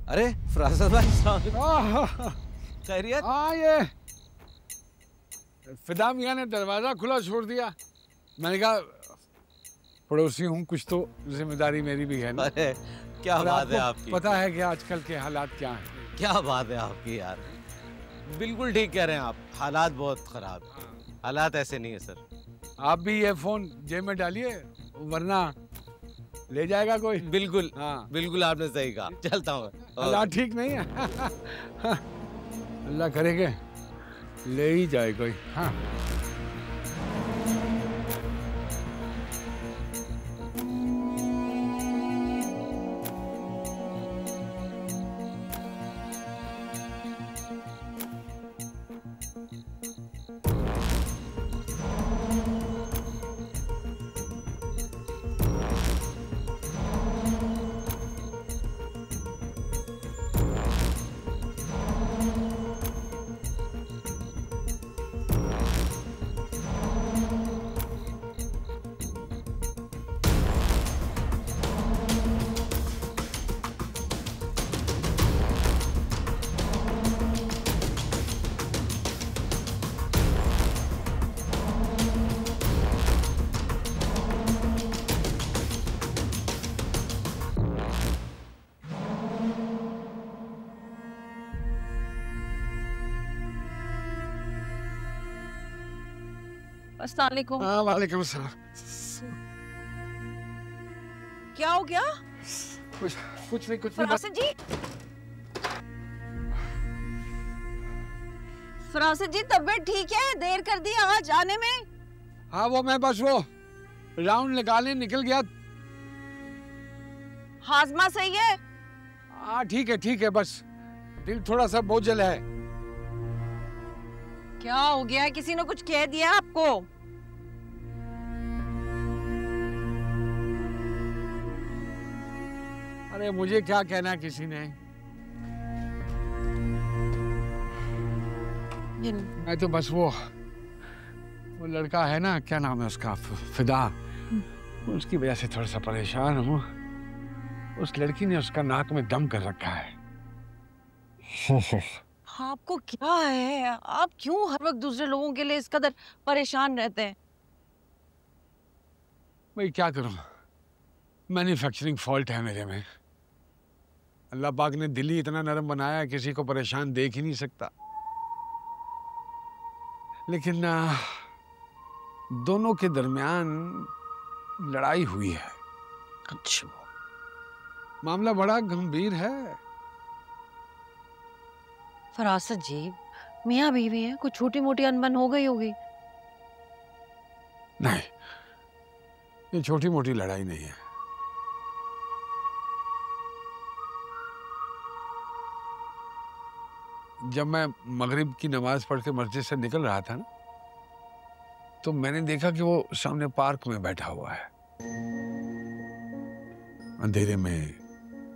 अरे फरासत भाई साहब, खैरियत? हाँ, ये फिदा मियाँ ने दरवाजा खुला छोड़ दिया। मैंने कहा पड़ोसी हूँ, कुछ तो जिम्मेदारी मेरी भी है ना। अरे क्या बात है आपकी। पता है कि आजकल के हालात क्या हैं। क्या बात है आपकी यार, बिल्कुल ठीक कह रहे हैं आप। हालात बहुत खराब है, हालात ऐसे नहीं है सर। आप भी ये फोन जेब में डालिए, वरना ले जाएगा कोई। बिल्कुल, हाँ बिल्कुल आपने सही कहा। चलता हूँ। हालात ठीक नहीं है। अल्लाह करेगा ले ही जाए कोई। हाँ अस्सलाम वालेकुम। वालेकुम सलाम। क्या हो गया? कुछ नहीं फरासत जी, फरासत जी तबीयत ठीक है? देर कर दी आज आने में। हाँ वो मैं बस वो राउंड निकालने निकल गया। हाजमा सही है? हाँ ठीक है, बस दिल थोड़ा सा बोझल है। क्या हो गया है? किसी ने कुछ कह दिया आपको? अरे मुझे क्या कहना किसी ने, मैं तो बस वो लड़का है ना, क्या नाम है उसका, फिदा, उसकी वजह से थोड़ा सा परेशान हूँ। उस लड़की ने उसका नाक में दम कर रखा है। आपको क्या है? आप क्यों हर वक्त दूसरे लोगों के लिए इस कदर परेशान रहते हैं? भाई क्या करूं, मैन्युफैक्चरिंग फॉल्ट है मेरे में। अल्लाह पाक ने दिल ही इतना नरम बनाया है, किसी को परेशान देख ही नहीं सकता। लेकिन दोनों के दरमियान लड़ाई हुई है। अच्छा, मामला बड़ा गंभीर है। फरासत जी, मियाँ बीवी है, कुछ छोटी मोटी अनबन हो गई होगी। नहीं, ये छोटी मोटी लड़ाई नहीं है। जब मैं मगरिब की नमाज पढ़ के मस्जिद से निकल रहा था ना, तो मैंने देखा कि वो सामने पार्क में बैठा हुआ है, अंधेरे में,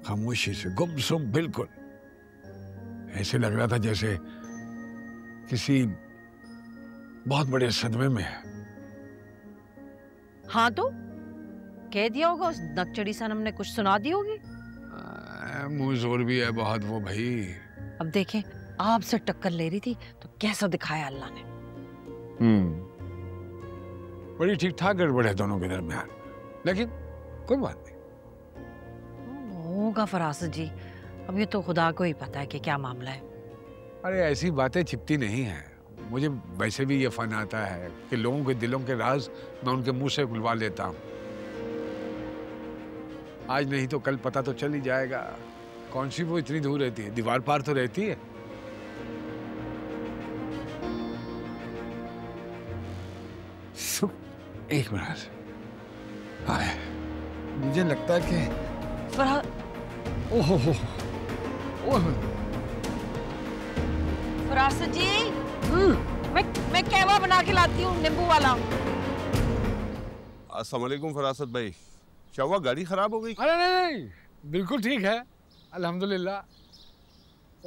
खामोशी से, गुमसुम बिल्कुल। ऐसे लग रहा था जैसे किसी बहुत बड़े सदमे में है। हाँ तो कह दिया होगा, उस नकचड़ी सनम ने कुछ सुना दी होगी। मुंह जोर भी है बहुत वो भाई। अब देखें, आपसे टक्कर ले रही थी तो कैसा दिखाया अल्लाह ने। बड़ी ठीक ठाक गड़बड़ है दोनों के दरमियान, लेकिन कोई बात नहीं। होगा फरासत जी, अब ये तो खुदा को ही पता है कि क्या मामला है। अरे ऐसी बातें छिपती नहीं हैं। मुझे वैसे भी ये फन आता है कि लोगों के दिलों के राज मैं उनके मुंह से खुलवा लेता हूँ। आज नहीं तो कल पता तो चल ही जाएगा। कौन सी वो इतनी दूर रहती है, दीवार पार तो रहती है। एक मिनट आए, मुझे लगता है कि ओहो फरासत जी, मैं कहवा बना के लाती हूँ, नींबू वाला। अस्सलाम वालेकुम फरासत भाई, क्या हुआ, गाड़ी खराब हो गई? अरे नहीं, बिल्कुल ठीक है अल्हम्दुलिल्लाह।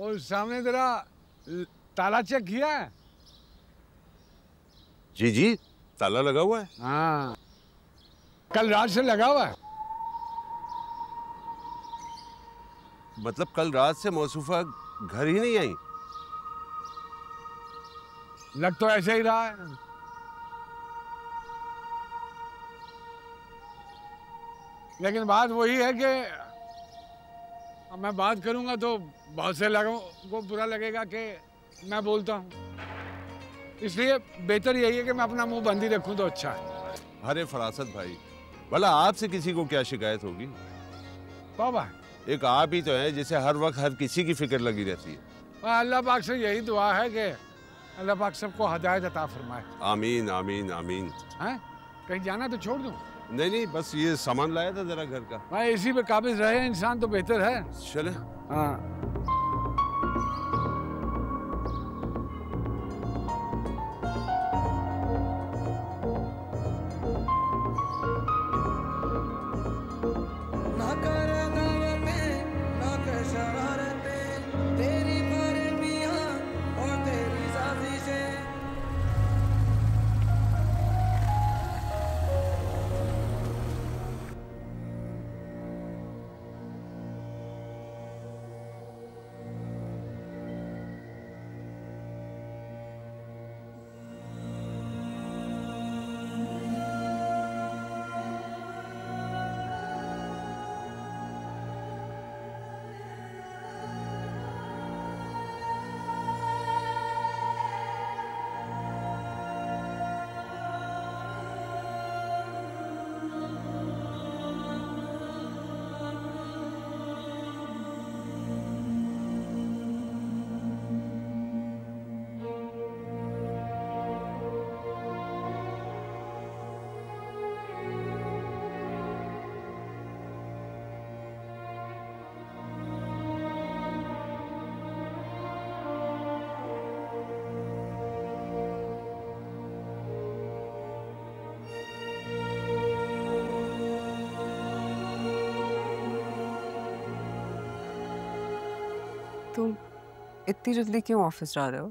और सामने जरा ताला चेक किया है? जी जी, ताला लगा हुआ है। हाँ, कल रात से लगा हुआ है। मतलब कल रात से मौसूफा घर ही नहीं आई? लग तो ऐसे ही रहा है। लेकिन बात वही है कि अब मैं बात करूंगा तो बहुत से लोगों को बुरा लगेगा कि मैं बोलता हूँ, इसलिए बेहतर यही है कि मैं अपना मुंह बंद ही रखूं तो अच्छा है। अरे फरासत भाई, भला आपसे किसी को क्या शिकायत होगी? बाबा एक आप ही तो हैं जिसे हर वक्त हर किसी की फिक्र लगी रहती है। अल्लाह पाक से यही दुआ है कि अल्लाह पाक सबको हिदायत अता फरमाए। आमीन आमीन आमीन। हैं? कहीं जाना तो छोड़ दूं? नहीं नहीं, बस ये सामान लाया था जरा घर का। भाई इसी पे काबिज रहे इंसान तो बेहतर है। चले। हाँ। तुम इतनी जल्दी क्यों ऑफिस जा रहे हो?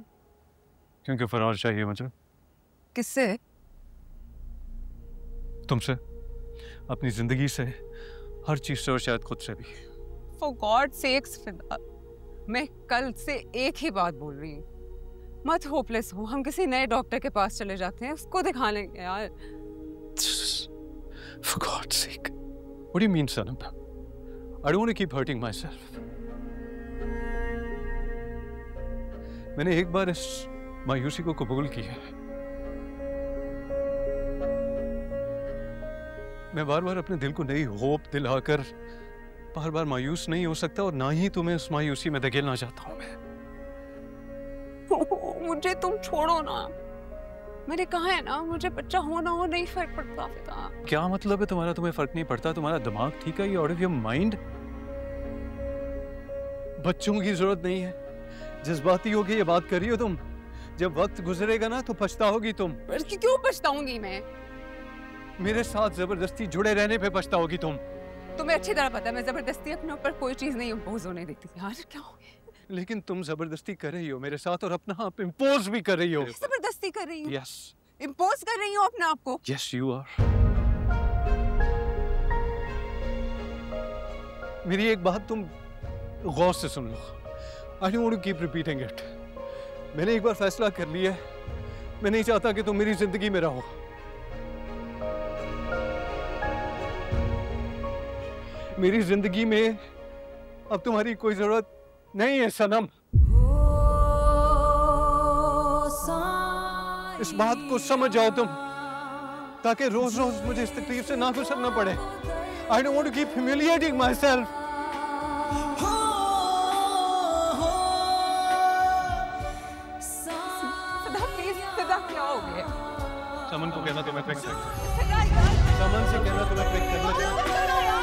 क्योंकि फरार चाहिए मुझे। किससे? तुमसे, अपनी जिंदगी से, हर चीज से और शायद खुद से भी। For God's sakes फिदा, मैं कल से एक ही बात बोल रही हूँ, मत होपलेस हो। हम किसी नए डॉक्टर के पास चले जाते हैं, उसको दिखा लेंगे यार। For God's sake, what do you mean, Sanam? I don't want to keep hurting myself. मैंने एक बार इस मायूसी को कबूल किया है। मैं बार बार अपने दिल को नई होप दिलाकर बार बार मायूस नहीं हो सकता, और ना ही तुम्हें उस मायूसी में धकेलना चाहता हूं मैं। मुझे तुम छोड़ो ना। मैंने कहा है ना, मुझे बच्चा होना हो नहीं फर्क पड़ता पिता। क्या मतलब है तुम्हारा? तुम्हें फर्क नहीं पड़ता? तुम्हारा दिमाग ठीक है? ये आउट ऑफ योर माइंड? बच्चों की जरूरत नहीं है। जज्बाती होगी ये बात कर रही हो तुम। जब वक्त गुजरेगा ना तो पछताओगी तुम। क्यों पछताऊंगी मैं? मेरे साथ जबरदस्ती जुड़े रहने पे पछताओगी तुम। तुम्हें अच्छी तरह पता है मैं जबरदस्ती अपने ऊपर कोई चीज नहीं इम्पोज होने देती यार। क्या हो गया? लेकिन तुम जबरदस्ती कर रही हो मेरे साथ, और अपना आप इम्पोज भी कर रही हो। जबरदस्ती कर रही हूँ? यस। इम्पोज कर रही हूँ अपने आप को? Yes you are. मेरी एक बात तुम गौर से सुन लो। I don't want to keep repeating it. मैंने एक बार फैसला कर लिया है, मैं नहीं चाहता कि तुम मेरी जिंदगी में रहो। मेरी जिंदगी में अब तुम्हारी कोई जरूरत नहीं है सनम। इस बात को समझ जाओ तुम, ताकि रोज रोज मुझे इस तकलीफ से ना गुजरना पड़े। I don't want to keep humiliating myself. समन को कहना तुम्हें पिक करना। समन से कहना तुम्हें पिक करना।